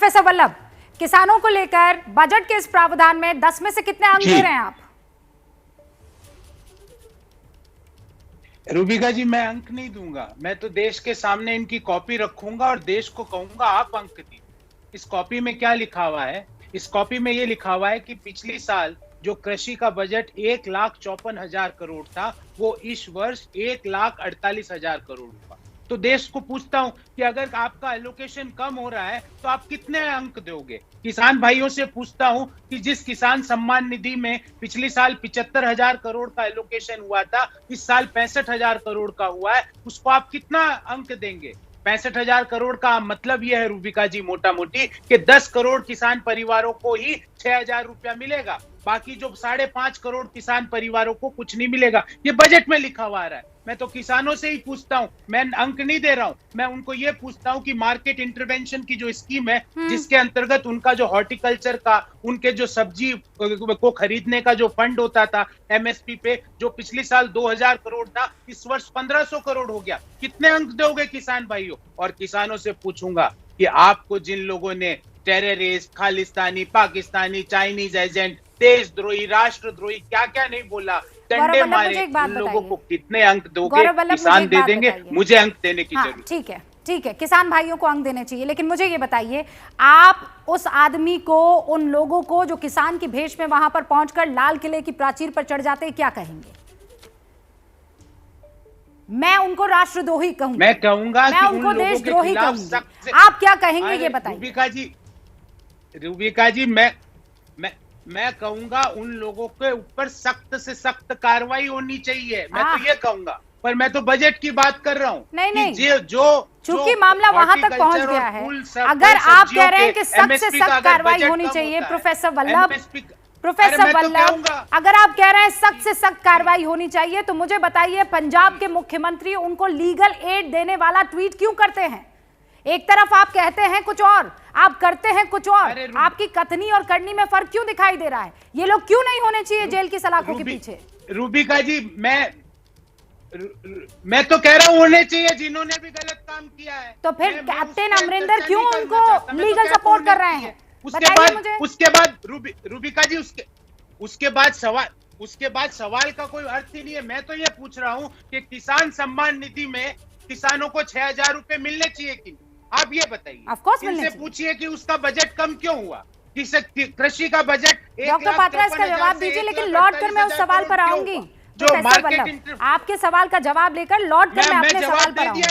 Professor Vallabh, किसानों को लेकर बजट के इस प्रावधान में 10 में से कितने अंक दे रहे हैं आप? रूबिका जी, मैं अंक नहीं दूंगा। मैं तो देश के सामने इनकी कॉपी रखूंगा और देश को कहूंगा आप अंक दीजिए। इस कॉपी में क्या लिखा हुआ है? इस कॉपी में ये लिखा हुआ है कि पिछले साल जो कृषि का बजट 1,54,000 करोड़ था, वो इस वर्ष 1,48,000 करोड़ हुआ। तो देश को पूछता हूं कि अगर आपका एलोकेशन कम हो रहा है तो आप कितने अंक दोगे? किसान भाइयों से पूछता हूं कि जिस किसान सम्मान निधि में पिछले साल 75,000 करोड़ का एलोकेशन हुआ था, इस साल 65,000 करोड़ का हुआ है, उसको आप कितना अंक देंगे? 65,000 करोड़ का मतलब यह है रूबिका जी, मोटा मोटी, कि 10 करोड़ किसान परिवारों को ही 6,000 रुपया मिलेगा। बाकी जो 5.5 करोड़ किसान परिवारों को कुछ नहीं मिलेगा। ये बजट में लिखा हुआ आ रहा है। मैं तो किसानों से ही पूछता हूं, मैं अंक नहीं दे रहा हूं। मैं उनको ये पूछता हूं कि मार्केट इंटरवेंशन की जो स्कीम है, जिसके अंतर्गत उनका जो हॉर्टिकल्चर का, उनके जो सब्जी को खरीदने का जो फंड होता था एमएसपी पे, जो पिछले साल 2,000 करोड़ था, इस वर्ष 1,500 करोड़ हो गया। कितने अंक दोगे किसान भाइयों? और किसानों से पूछूंगा कि आपको जिन लोगों ने terrorist, Khalistani, Pakistani, Chinese agent, देशद्रोही, राष्ट्रद्रोही, क्या क्या नहीं बोला, डंडे मारे, उन लोगों को कितने अंक दोगे? किसान दे देंगे, मुझे अंक देने की जरूरत। ठीक है, ठीक है, किसान भाइयों को अंक देने चाहिए, लेकिन मुझे ये बताइए, आप उस आदमी को, उन लोगों को जो किसान की भेष में वहां पर पहुंचकर लाल किले की प्राचीर पर चढ़ जाते हैं, क्या कहेंगे? मैं उनको राष्ट्रद्रोही कहूंगी, मैं कहूंगा, मैं उनको देशद्रोही कहूंगी। आप क्या कहेंगे ये बताइए। रूबिका जी, मैं कहूंगा उन लोगों के ऊपर सख्त से सख्त कार्रवाई होनी चाहिए। मैं तो ये कहूंगा, पर मैं तो बजट की बात कर रहा हूँ। नहीं, चूंकि मामला वहां तक पहुंच गया है, अगर आप कह रहे हैं कि सख्त से सख्त कार्रवाई होनी चाहिए, प्रोफेसर वल्लभ, अगर आप कह रहे हैं सख्त से सख्त कार्रवाई होनी चाहिए, तो मुझे बताइए, पंजाब के मुख्यमंत्री उनको लीगल एड देने वाला ट्वीट क्यों करते हैं? एक तरफ आप कहते हैं कुछ और, आप करते हैं कुछ और। आपकी कथनी और करनी में फर्क क्यों दिखाई दे रहा है? ये लोग क्यों नहीं होने चाहिए जेल की सलाखों के पीछे? रूबिका जी, मैं तो कह रहा हूं होने चाहिए, जिन्होंने भी गलत काम किया है। तो फिर कैप्टन अमरिंदर क्यों उनको लीगल सपोर्ट कर रहे हैं? उसके बाद रूबिका जी, उसके बाद सवाल का कोई अर्थ ही नहीं है। मैं तो ये पूछ रहा हूं कि किसान सम्मान निधि में किसानों को 6,000 रुपए मिलने चाहिए कि नहीं? आप ये बताइए। इनसे पूछिए कि उसका बजट कम क्यों हुआ, कृषि का बजट। डॉक्टर पात्रा, इसका जवाब दीजिए, लेकिन लौट कर मैं उस सवाल पर आऊंगी। जो मार्केट, आपके सवाल का जवाब लेकर लौट कर मैं अपने सवाल पर आऊंगी।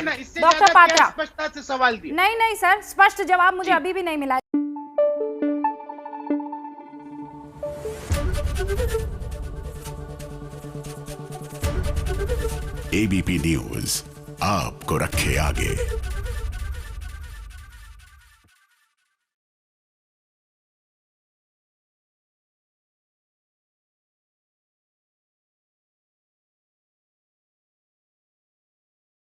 डॉक्टर पात्रा, स्पष्टता से सवाल दिया। नहीं सर, स्पष्ट जवाब मुझे अभी भी नहीं मिला। एबीपी न्यूज आपको रखे आगे।